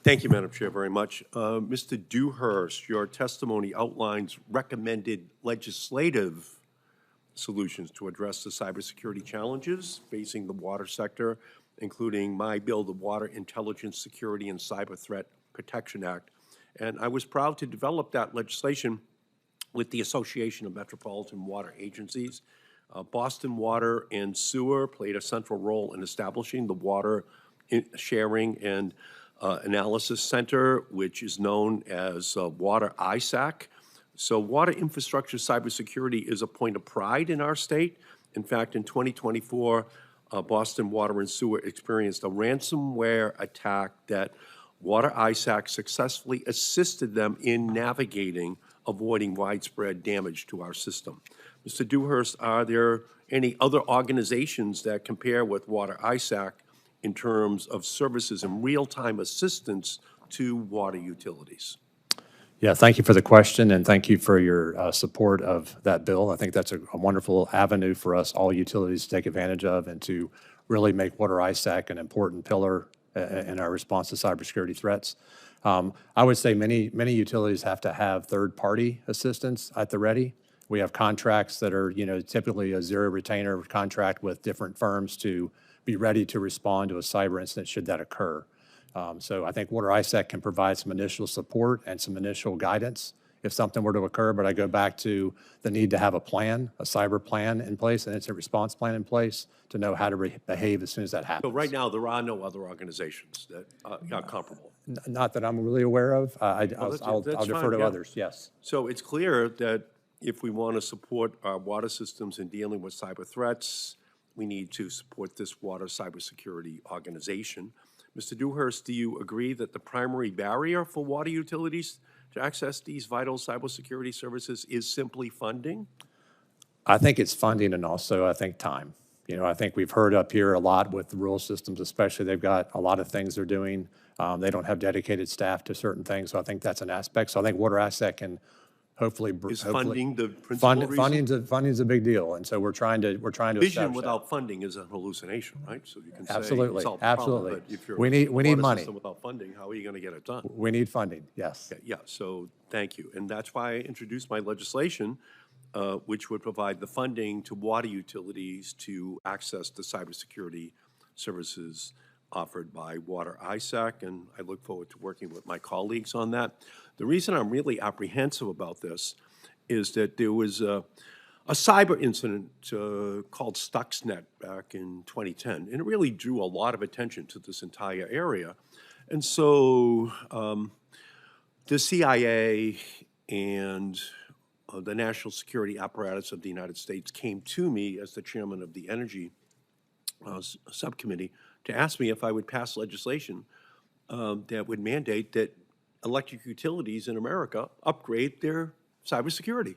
Thank you, Madam Chair, very much. Mr. Dewhirst, your testimony outlines recommended legislative solutions to address the cybersecurity challenges facing the water sector, including my bill, the Water Intelligence Security and Cyber Threat Protection Act. And I was proud to develop that legislation with the Association of Metropolitan Water Agencies. Boston Water and Sewer played a central role in establishing the Water Sharing and Analysis Center, which is known as Water ISAC. So water infrastructure cybersecurity is a point of pride in our state. In fact, in 2024, Boston Water and Sewer experienced a ransomware attack that Water ISAC successfully assisted them in navigating, avoiding widespread damage to our system. Mr. Dewhirst, are there any other organizations that compare with Water ISAC in terms of services and real-time assistance to water utilities? Yeah, thank you for the question, and thank you for your support of that bill. I think that's a wonderful avenue for us, all utilities, to take advantage of and to really make Water ISAC an important pillar in our response to cybersecurity threats. I would say many utilities have to have third-party assistance at the ready. We have contracts that are, typically a zero retainer contract with different firms to be ready to respond to a cyber incident should that occur. So I think Water ISAC can provide some initial support and some initial guidance if something were to occur, but I go back to the need to have a plan, a cyber plan in place, and it's a response plan in place to know how to behave as soon as that happens. So right now, there are no other organizations that are comparable? Not that I'm really aware of. I'll defer to others, yes. So it's clear that if we want to support our water systems in dealing with cyber threats, we need to support this water cybersecurity organization. Mr. Dewhirst, do you agree that the primary barrier for water utilities to access these vital cybersecurity services is simply funding? I think it's funding and also I think time. I think we've heard up here a lot with the rural systems especially. They've got a lot of things they're doing. They don't have dedicated staff to certain things, so I think that's an aspect. So I think Water Asset can hopefully funding the principal reason? Funding's a big deal, and so we're trying to vision without funding is a hallucination, right? So you can absolutely, say solve the absolutely. Problem, but if you're we need money without funding. How are you going to get it done? We need funding. Yes. Okay, yeah. So thank you, and that's why I introduced my legislation, which would provide the funding to water utilities to access the cybersecurity services offered by Water ISAC, and I look forward to working with my colleagues on that. The reason I'm really apprehensive about this is that there was a cyber incident called Stuxnet back in 2010, and it really drew a lot of attention to this entire area. And so the CIA and the national security apparatus of the United States came to me as the chairman of the Energy Subcommittee to ask me if I would pass legislation that would mandate that electric utilities in America upgrade their cybersecurity.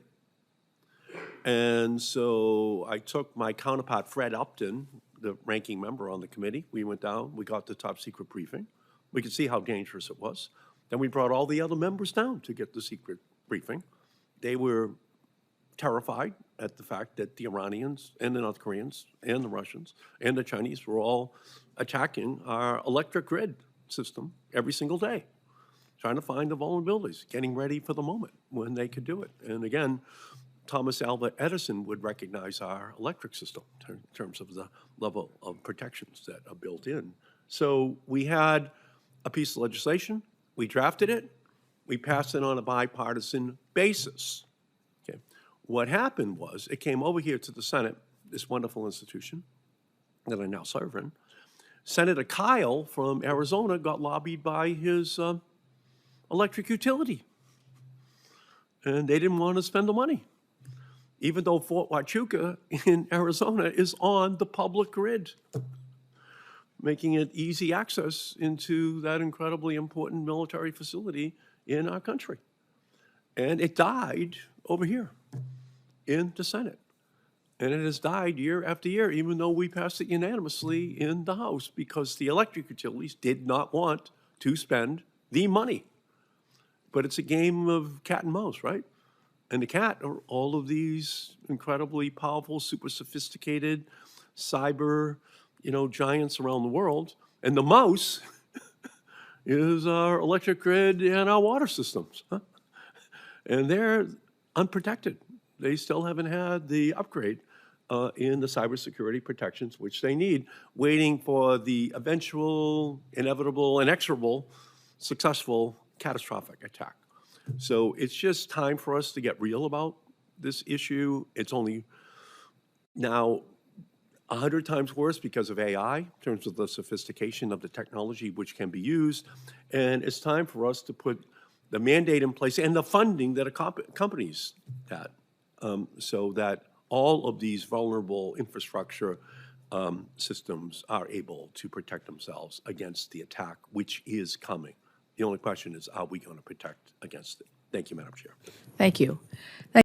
And so I took my counterpart, Fred Upton, the ranking member on the committee. We went down, we got the top secret briefing. We could see how dangerous it was. Then we brought all the other members down to get the secret briefing. They were terrified at the fact that the Iranians and the North Koreans and the Russians and the Chinese were all attacking our electric grid system every single day, trying to find the vulnerabilities, getting ready for the moment when they could do it. And again, Thomas Alva Edison would recognize our electric system in terms of the level of protections that are built in. So we had a piece of legislation, we drafted it, we passed it on a bipartisan basis. Okay. What happened was it came over here to the Senate, this wonderful institution that I now serve in. Senator Kyle from Arizona got lobbied by his electric utility, and they didn't want to spend the money, even though Fort Huachuca in Arizona is on the public grid, making it easy access into that incredibly important military facility in our country. And it died over here in the Senate. And it has died year after year, even though we passed it unanimously in the House, because the electric utilities did not want to spend the money. But it's a game of cat and mouse, right? And the cat are all of these incredibly powerful, super sophisticated cyber, giants around the world. And the mouse is our electric grid and our water systems. Huh? And they're unprotected. They still haven't had the upgrade in the cybersecurity protections which they need, waiting for the eventual, inevitable, inexorable, successful, catastrophic attack. So it's just time for us to get real about this issue. It's only now 100 times worse because of AI in terms of the sophistication of the technology which can be used. And it's time for us to put the mandate in place and the funding that accompanies that, so that all of these vulnerable infrastructure systems are able to protect themselves against the attack which is coming. The only question is, are we going to protect against it? Thank you, Madam Chair. Thank you.